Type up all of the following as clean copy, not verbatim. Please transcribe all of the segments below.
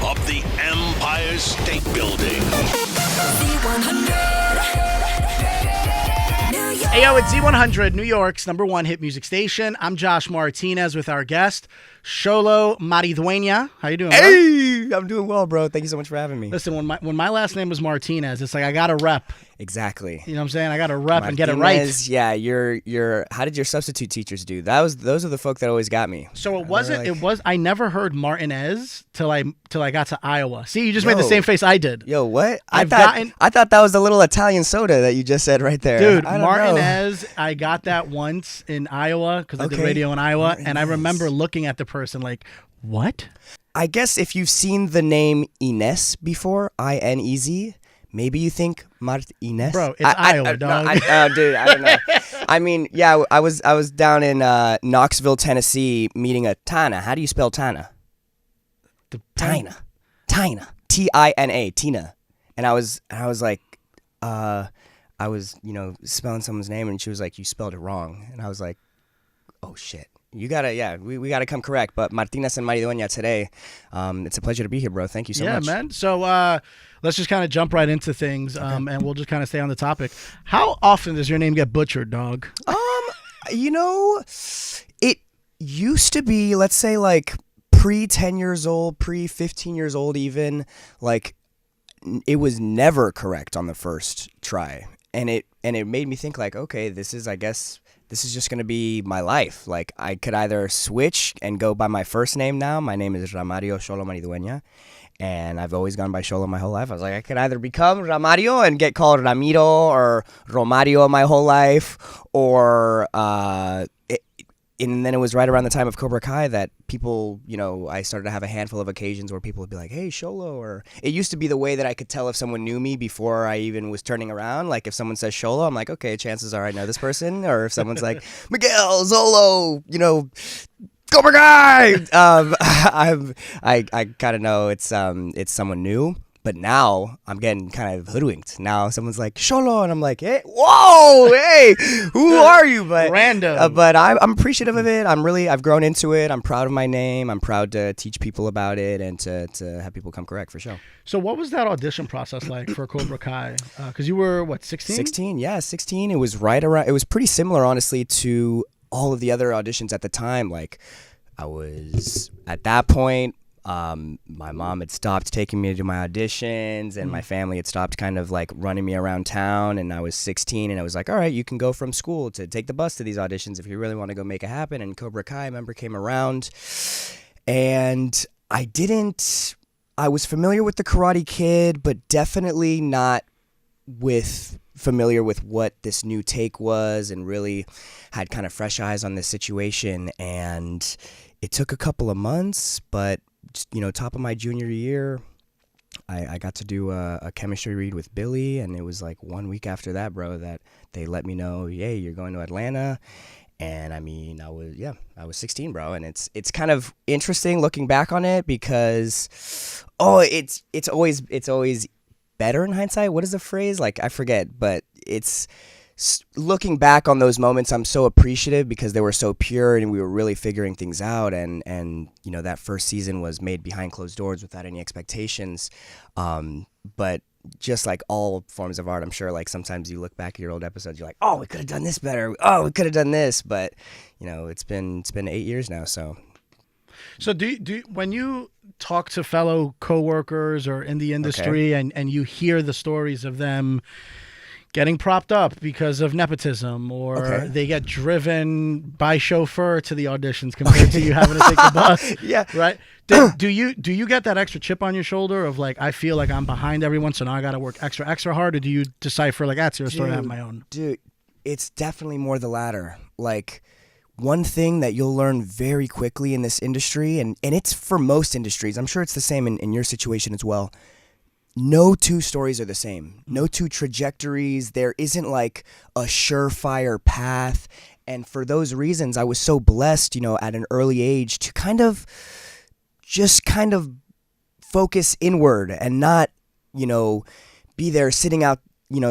of the Empire State Building. Hey, yo, it's Z100, New York's #1 hit music station. I'm Josh Martinez with our guest, Xolo Maridueña. How you doing, bro? Hey, I'm doing well, bro. Thank you so much for having me. Listen, when my last name was Martinez, it's like I got to rep. Exactly. You know what I'm saying? I got to rep Martinez, and get it right. Yeah, you're. How did your substitute teachers do? Those are the folk that always got me. So I never heard Martinez till I got to Iowa. See, you just made the same face I did. Yo, what? I thought that was the little Italian soda that you just said right there. Dude, Martinez, I got that once in Iowa because I did radio in Iowa, and I remember looking at the person like, what? I guess if you've seen the name Inez before, Inez, maybe you think Martinez. Bro, it's Iowa, dog. Dude, I don't know. I mean, yeah, I was down in Knoxville, Tennessee, meeting a Tana. How do you spell Tana? Tina. Tina. Tina. And I was like, I was, spelling someone's name, and she was like, you spelled it wrong. And I was like, oh shit. We gotta come correct. But Martinez and Maridueña today, it's a pleasure to be here, bro. Thank you so much. Yeah, man. So let's just kind of jump right into things, and we'll just kind of stay on the topic. How often does your name get butchered, dog? It used to be, let's say, like pre-10 years old, pre-15 years old even, like it was never correct on the first try. And it made me think like, okay, this is just going to be my life. Like, I could either switch and go by my first name now. My name is Ramario Xolo Maridueña, and I've always gone by Xolo my whole life. I was like, I could either become Ramario and get called Ramiro or Romario my whole life, or and then it was right around the time of Cobra Kai that people, I started to have a handful of occasions where people would be like, hey, Xolo, or it used to be the way that I could tell if someone knew me before I even was turning around. Like if someone says Xolo, I'm like, okay, chances are I know this person. Or if someone's like, Miguel, Xolo, Cobra Kai, I kind of know it's someone new. But now I'm getting kind of hoodwinked. Now someone's like, Xolo, and I'm like, hey, whoa, hey, who are you? But random. But I'm appreciative of it. I've grown into it. I'm proud of my name. I'm proud to teach people about it and to have people come correct for sure. So what was that audition process like for Cobra Kai? Because you were, 16? 16, yeah, 16. It was right around, it was pretty similar, honestly, to all of the other auditions at the time. Like, I was, at that point, my mom had stopped taking me to my auditions, and my family had stopped kind of like running me around town, and I was 16, and I was like, all right, you can go from school to take the bus to these auditions if you really want to go make it happen. And Cobra Kai, member, came around, and I was familiar with the Karate Kid, but definitely not familiar with what this new take was, and really had kind of fresh eyes on this situation. And it took a couple of months, but top of my junior year, I got to do a chemistry read with Billy, and it was like 1 week after that, bro, that they let me know, yay, you're going to Atlanta. And I mean, I was 16, bro, and it's kind of interesting looking back on it because, it's always better in hindsight. What is the phrase? Like, I forget, but it's looking back on those moments, I'm so appreciative because they were so pure and we were really figuring things out. And that first season was made behind closed doors without any expectations. But just like all forms of art, I'm sure like sometimes you look back at your old episodes, you're like, oh, we could have done this better. Oh, we could have done this. But it's been 8 years now. So do you, when you talk to fellow coworkers or in the industry, and you hear the stories of them getting propped up because of nepotism, or they get driven by chauffeur to the auditions compared to you having to take the bus. Yeah. Right. Do you get that extra chip on your shoulder of like, I feel like I'm behind everyone, so now I got to work extra hard? Or do you decipher like, that's your story, I have my own? Dude, it's definitely more the latter. Like, one thing that you'll learn very quickly in this industry, and it's for most industries, I'm sure it's the same in your situation as well, no two stories are the same. No two trajectories. There isn't like a surefire path. And for those reasons, I was so blessed, at an early age to kind of focus inward and not, be there sitting out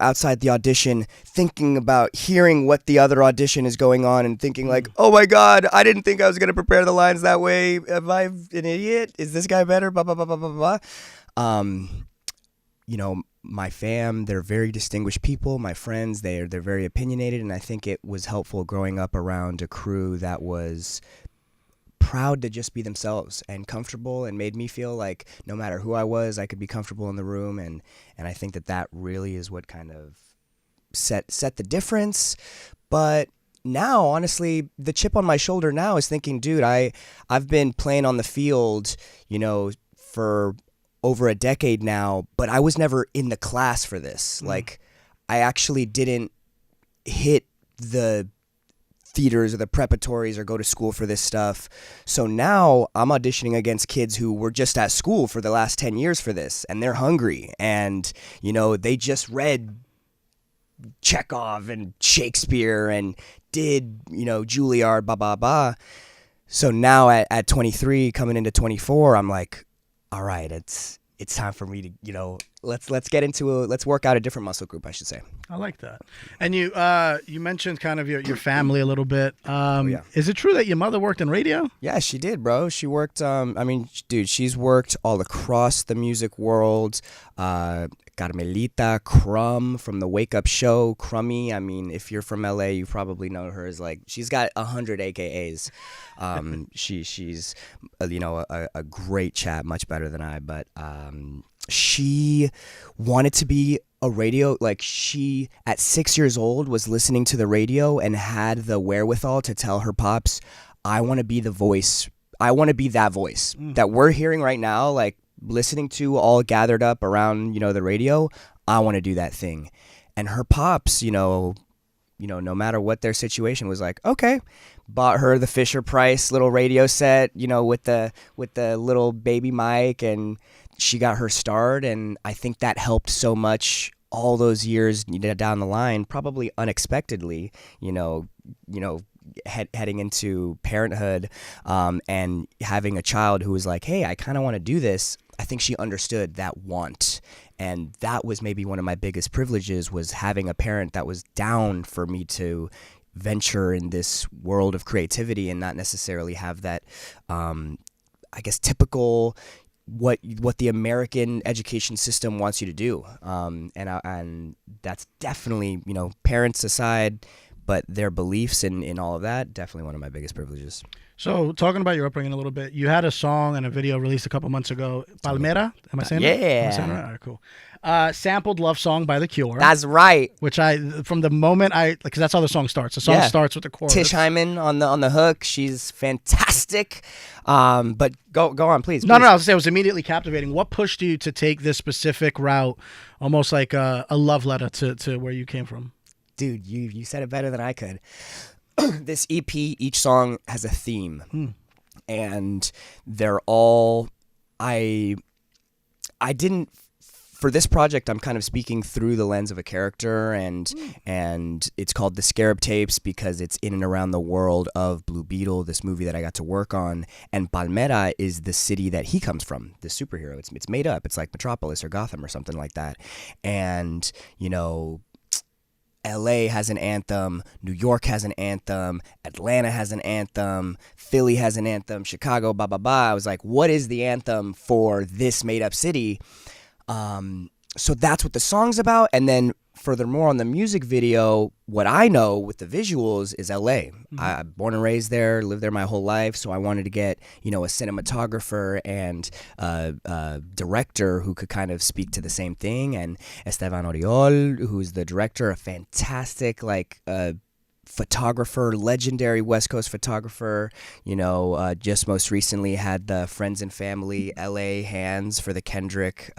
outside the audition, thinking about hearing what the other audition is going on and thinking like, oh my God, I didn't think I was going to prepare the lines that way. Am I an idiot? Is this guy better? Blah, blah, blah, blah, blah, blah. My fam, they're very distinguished people. My friends, they're very opinionated. And I think it was helpful growing up around a crew that was proud to just be themselves and comfortable, and made me feel like no matter who I was, I could be comfortable in the room. And I think that really is what kind of set the difference. But now, honestly, the chip on my shoulder now is thinking, dude, I've been playing on the field, for over a decade now, but I was never in the class for this. Like, I actually didn't hit the theaters or the preparatories or go to school for this stuff. So now I'm auditioning against kids who were just at school for the last 10 years for this, and they're hungry, and they just read Chekhov and Shakespeare and did Juilliard, blah blah blah. So now at 23 coming into 24, I'm like, all right, it's time for me to let's work out a different muscle group, I should say. I like that. And you mentioned kind of your family a little bit. Yeah. Is it true that your mother worked in radio? Yeah, she did, bro. She worked. Dude, she's worked all across the music world. Carmelita, Crumb from the Wake Up Show, Crummy. I mean, if you're from LA, you probably know her as she's got 100 AKAs. She's a great chat, much better than I. But she wanted to be a radio. She at 6 years old was listening to the radio and had the wherewithal to tell her pops, "I want to be the voice. I want to be that voice that we're hearing right now." Listening to all gathered up around, the radio, I want to do that thing. And her pops, no matter what their situation was like, okay, bought her the Fisher Price little radio set, with the little baby mic, and she got her start. And I think that helped so much all those years down the line, probably unexpectedly, heading into parenthood, and having a child who was like, hey, I kind of want to do this. I think she understood that want, and that was maybe one of my biggest privileges, was having a parent that was down for me to venture in this world of creativity and not necessarily have that, typical what the American education system wants you to do. And that's definitely, parents aside, but their beliefs in all of that, definitely one of my biggest privileges. So, talking about your upbringing a little bit, you had a song and a video released a couple months ago, Palmera. Am I saying that? Yeah. Am I saying that? All right, cool. Sampled Love Song by The Cure. That's right. Which from the moment because that's how the song starts. The song starts with the chorus. Tish Hyman on the hook. She's fantastic. But go on, please. No, I was saying it was immediately captivating. What pushed you to take this specific route, almost like a love letter to where you came from? Dude, you said it better than I could. This EP, each song has a theme, and they're all. I didn't. For this project, I'm kind of speaking through the lens of a character, and it's called the Scarab Tapes because it's in and around the world of Blue Beetle, this movie that I got to work on. And Palmera is the city that he comes from, the superhero. It's made up. It's like Metropolis or Gotham or something like that. And LA has an anthem, New York has an anthem, Atlanta has an anthem, Philly has an anthem, Chicago, blah, blah, blah. I was like, what is the anthem for this made up city? So that's what the song's about. And then furthermore, on the music video, what I know with the visuals is LA. I'm born and raised there, lived there my whole life. So I wanted to get, a cinematographer and a director who could kind of speak to the same thing. And Esteban Oriol, who's the director, a fantastic, photographer, legendary West Coast photographer, just most recently had the Friends and Family LA hands for the Kendrick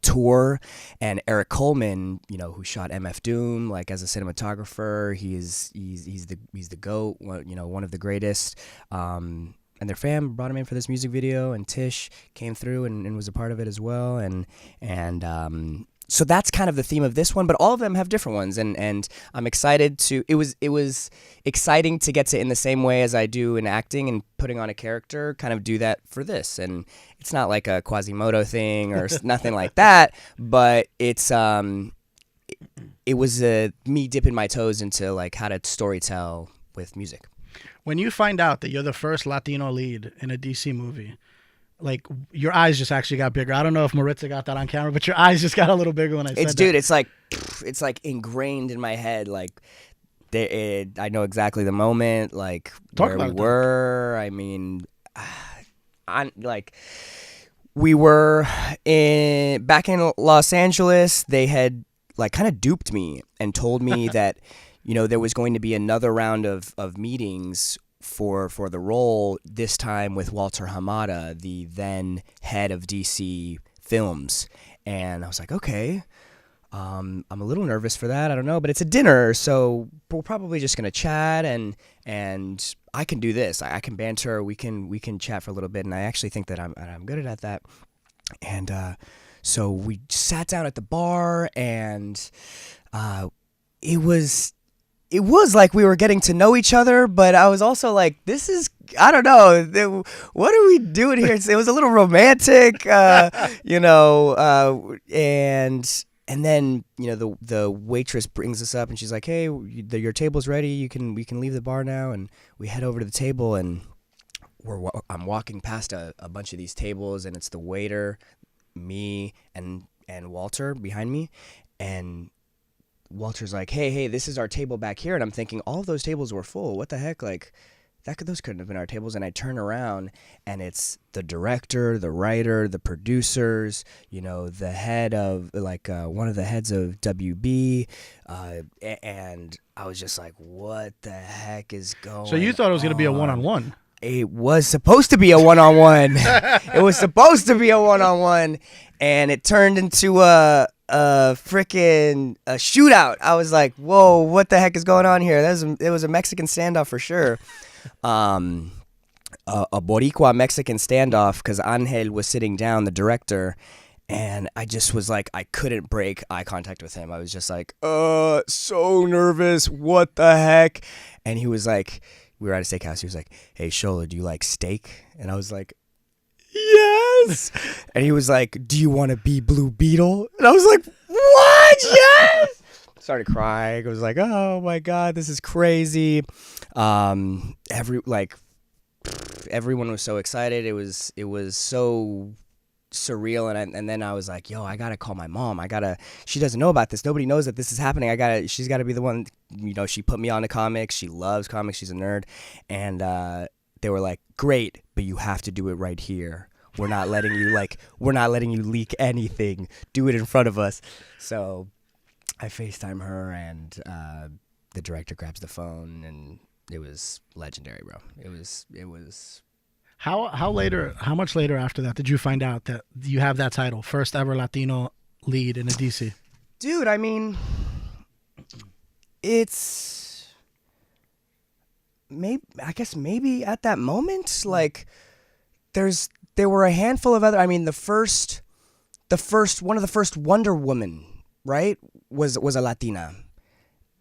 tour, and Eric Coleman, who shot MF Doom, as a cinematographer. He's the GOAT, one of the greatest. And their fam brought him in for this music video, and Tish came through and was a part of it as well. And so that's kind of the theme of this one, but all of them have different ones, and I'm excited to. It was exciting to get to, in the same way as I do in acting and putting on a character, kind of do that for this. And it's not like a Quasimodo thing or nothing like that, but it's it was me dipping my toes into like how to storytell with music. When you find out that you're the first Latino lead in a DC movie, like your eyes just actually got bigger. I don't know if Maritza got that on camera, but your eyes just got a little bigger when I said that. Dude, it's like ingrained in my head. Like, I know exactly the moment, like where we were. I mean, we were back in Los Angeles. They had like kind of duped me and told me that, you know, there was going to be another round of meetings for the role, this time with Walter Hamada, the then head of DC Films. And I was like, okay, I'm a little nervous for that. I don't know, but it's a dinner, so we're probably just gonna chat, and I can do this. I can banter. We can chat for a little bit, and I actually think that I'm good at that. And so we sat down at the bar, and it was like we were getting to know each other, but I was also like, this is, I don't know, what are we doing here? It was a little romantic, you know, and then, you know, the waitress brings us up and she's like, hey, your table's ready. We can leave the bar now. And we head over to the table, and I'm walking past a bunch of these tables, and it's the waiter, me, and Walter behind me. And Walter's like, hey, this is our table back here. And I'm thinking, all of those tables were full. What the heck? Like, those couldn't have been our tables. And I turn around, and it's the director, the writer, the producers, you know, the head of, like, one of the heads of WB. And I was just like, what the heck is going on? So you thought it was going to be a one-on-one? It was supposed to be a one-on-one. It was supposed to be a one-on-one. And it turned into a freaking shootout. I was like, whoa, what the heck is going on here? It was a Mexican standoff for sure. A Boricua Mexican standoff, because Angel was sitting down, the director, and I just was like, I couldn't break eye contact with him. I was just like, so nervous. What the heck? And he was like, we were at a steakhouse. He was like, hey, Xolo, do you like steak? And I was like, yes. And he was like, do you want to be Blue Beetle? And I was like, what? Yes. Started crying. I was like, oh my God, this is crazy. Everyone was so excited. It was so surreal. And then I was like, yo, I gotta call my mom. She doesn't know about this. Nobody knows that this is happening. She's gotta be the one. You know, she put me on to comics. She loves comics. She's a nerd. And they were like, great, but you have to do it right here. We're not letting you leak anything. Do it in front of us. So I FaceTime her, and the director grabs the phone, and it was legendary, bro. It was. How much later after that did you find out that you have that title, first ever Latino lead in a DC? Dude, I mean, it's maybe at that moment, like there were a handful of other. I mean, the first one of the first Wonder Woman, right, was a Latina,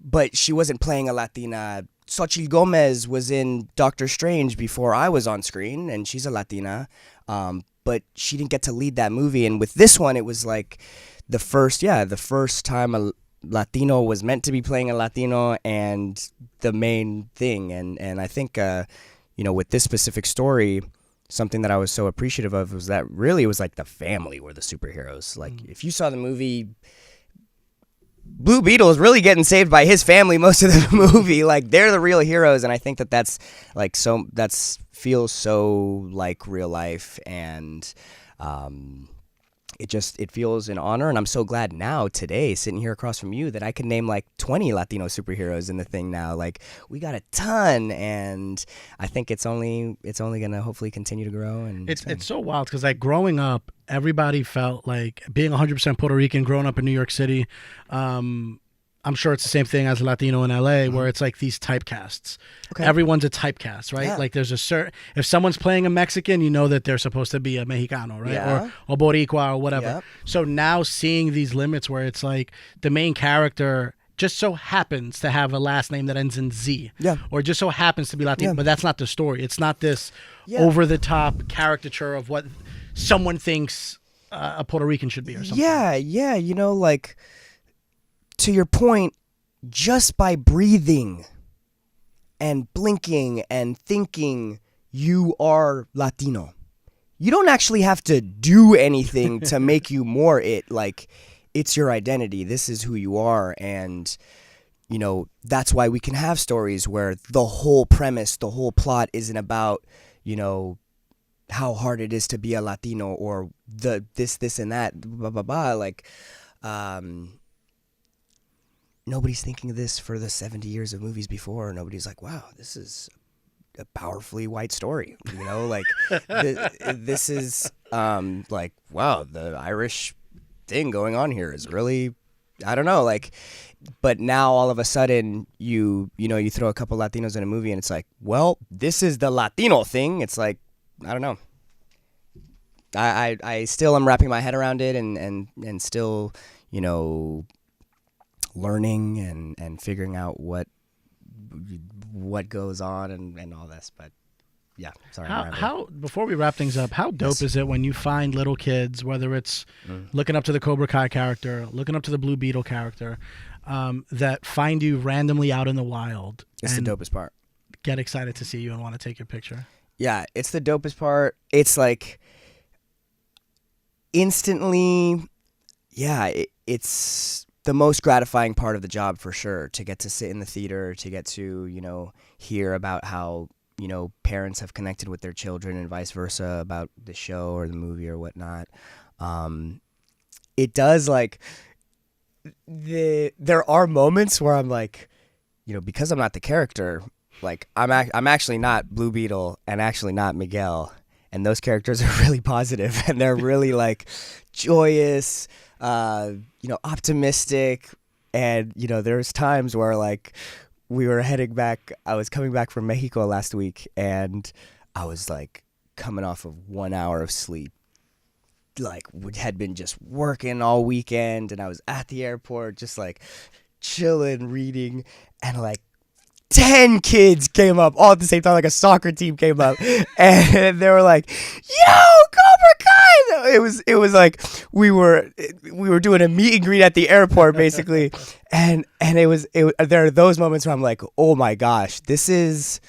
but she wasn't playing a Latina. Xochitl Gomez was in Doctor Strange before I was on screen, and she's a Latina, but she didn't get to lead that movie. And with this one, it was like the first time a Latino was meant to be playing a Latino, and the main thing. And I think, you know, with this specific story, something that I was so appreciative of was that really it was like the family were the superheroes. Like, if you saw the movie, Blue Beetle is really getting saved by his family most of the movie. Like, they're the real heroes, and I think that's like feels so like real life, and it feels an honor, and I'm so glad now today, sitting here across from you, that I can name like 20 Latino superheroes in the thing now. Like, we got a ton, and I think it's only gonna hopefully continue to grow. And it's so wild, because like growing up, everybody felt like, being 100% Puerto Rican, growing up in New York City, I'm sure it's the same thing as Latino in LA, where it's like these typecasts. Okay. Everyone's a typecast, right? Yeah. Like there's a certain, if someone's playing a Mexican, you know that they're supposed to be a Mexicano, right? Yeah. Or Boricua or whatever. Yep. So now seeing these limits where it's like the main character just so happens to have a last name that ends in Z. Yeah. Or just so happens to be Latino, Yeah. but that's not the story. It's not this Yeah. over-the-top caricature of what someone thinks a Puerto Rican should be or something. Yeah, you know, like, to your point, just by breathing and blinking and thinking, you are Latino. You don't actually have to do anything to make you more it. Like, it's your identity. This is who you are. And, you know, that's why we can have stories where the whole premise, the whole plot isn't about, you know, how hard it is to be a Latino or the this and that, blah, blah, blah. Like, nobody's thinking of this for the 70 years of movies before. Nobody's like, wow, this is a powerfully white story. You know, like, this is, like, wow, the Irish thing going on here is really, I don't know, like, but now all of a sudden you throw a couple Latinos in a movie and it's like, well, this is the Latino thing. It's like, I don't know. I still am wrapping my head around it and still, you know, learning and figuring out what goes on and all this. But yeah, sorry. How before we wrap things up, how dope Yes. is it when you find little kids, whether it's looking up to the Cobra Kai character, looking up to the Blue Beetle character, that find you randomly out in the wild It's the and dopest part. get excited to see you and want to take your picture? Yeah, it's the dopest part. It's like instantly, yeah, it's the most gratifying part of the job for sure, to get to sit in the theater, to get to, you know, hear about how, you know, parents have connected with their children and vice versa about the show or the movie or whatnot. It does, like, there are moments where I'm like, you know, because I'm not the character, like, I'm actually not Blue Beetle and actually not Miguel, and those characters are really positive and they're really, like, joyous, you know, optimistic, and, you know, there's times where, like, we were heading back. I was coming back from Mexico last week, and I was, like, coming off of 1 hour of sleep. Like, had been just working all weekend, and I was at the airport just, like, chilling, reading, and, like, 10 kids came up all at the same time, like a soccer team came up, and they were like, "Yo, Cobra Kai!" It was like we were doing a meet and greet at the airport, basically, and there are those moments where I'm like, "Oh my gosh, this is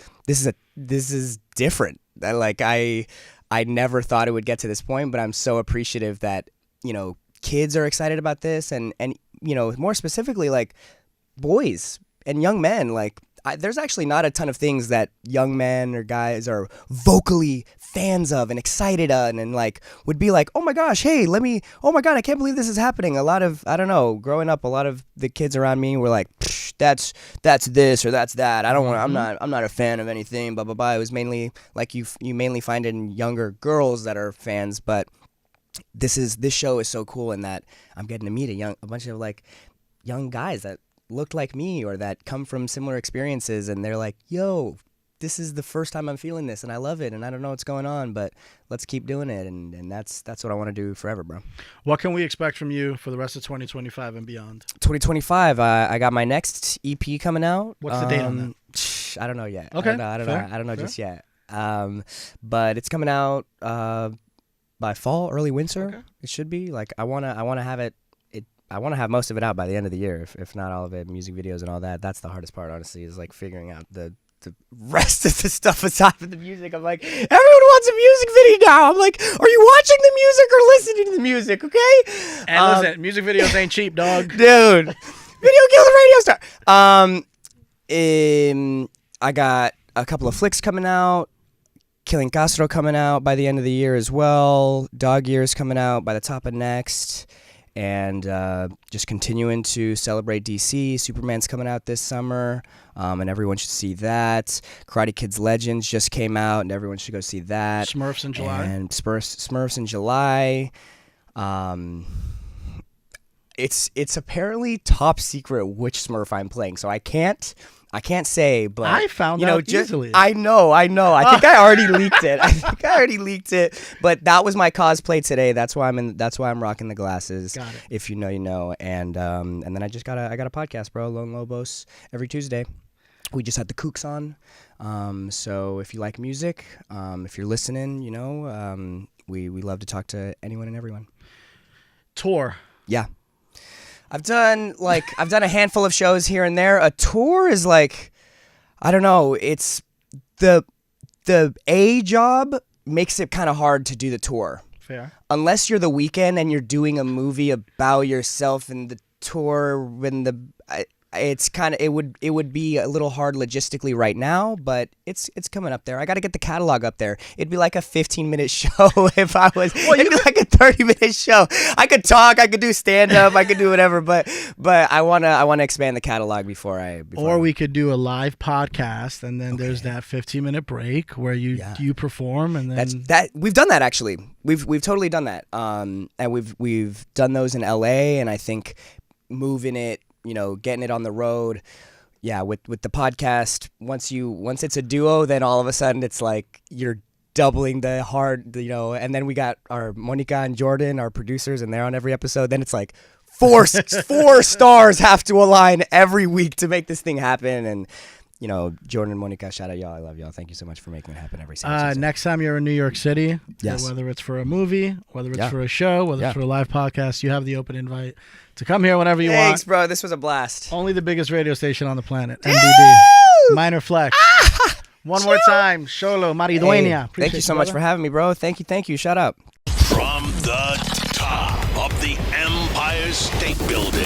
different." Like, I never thought it would get to this point, but I'm so appreciative that, you know, kids are excited about this, and you know, more specifically, like, boys and young men, like. There's actually not a ton of things that young men or guys are vocally fans of and excited on, and like would be like, oh my gosh, hey, oh my god, I can't believe this is happening. A lot of, I don't know, growing up, a lot of the kids around me were like, that's this or that's that. I don't want. I'm not a fan of anything. Blah blah blah. It was mainly like you mainly find it in younger girls that are fans, but this show is so cool in that I'm getting to meet a bunch of, like, young guys that looked like me or that come from similar experiences, and they're like, yo, this is the first time I'm feeling this and I love it and I don't know what's going on, but let's keep doing it, and that's what I want to do forever, bro. What can we expect from you for the rest of 2025 and beyond? 2025, I got my next EP coming out. What's the date on that? I don't know yet. Okay, I don't know fair. just yet. But it's coming out by fall, early winter. Okay. It should be. Like, I wanna have it. I want to have most of it out by the end of the year, if not all of it, music videos and all that. That's the hardest part, honestly, is, like, figuring out the rest of the stuff aside from the music. I'm like, everyone wants a music video now. I'm like, are you watching the music or listening to the music, okay? And listen, music videos ain't cheap, dog. Dude, video kills the radio star. I got a couple of flicks coming out. Killing Castro coming out by the end of the year as well. Dog Years coming out by the top of next. And just continuing to celebrate DC. Superman's coming out this summer, and everyone should see that. Karate Kid's Legends just came out, and everyone should go see that. Smurfs in July. And Smurfs in July. it's apparently top secret which Smurf I'm playing, so I can't say, but I found out easily. I know. I think I already leaked it. But that was my cosplay today. That's why I'm rocking the glasses. Got it. If you know, you know. And then I got a podcast, bro. Lone Lobos every Tuesday. We just had the Kooks on. So if you like music, if you're listening, you know, we love to talk to anyone and everyone. Tour. Yeah. I've done a handful of shows here and there. A tour is like, I don't know, it's the A job makes it kind of hard to do the tour. Fair. Unless you're the Weeknd and you're doing a movie about yourself and the tour it would be a little hard logistically right now, but it's coming up there. I got to get the catalog up there. It'd be like a 15-minute show if I was. It'd be like a 30-minute show. I could talk, I could do stand up, I could do whatever, but I wanna expand the catalog before we could do a live podcast, and then there's that 15-minute break where you perform, and then we've done that actually. We've totally done that. And we've done those in LA, and I think moving it, you know, getting it on the road. Yeah, with the podcast, once it's a duo, then all of a sudden it's like you're doubling the hard, you know, and then we got our Monica and Jordan, our producers, and they're on every episode. Then it's like four stars have to align every week to make this thing happen. And you know, Jordan and Monica, shout out y'all. I love y'all. Thank you so much for making it happen every single season. Next time you're in New York City, yes, whether it's for a movie, whether it's for a show, whether it's for a live podcast, you have the open invite to come here whenever you want. Thanks, bro. This was a blast. Only the biggest radio station on the planet, MDD. Minor Flex. One more time, Xolo, Maridueña. Thank you so much for having me, bro. Thank you. Shout out. From the top of the Empire State Building.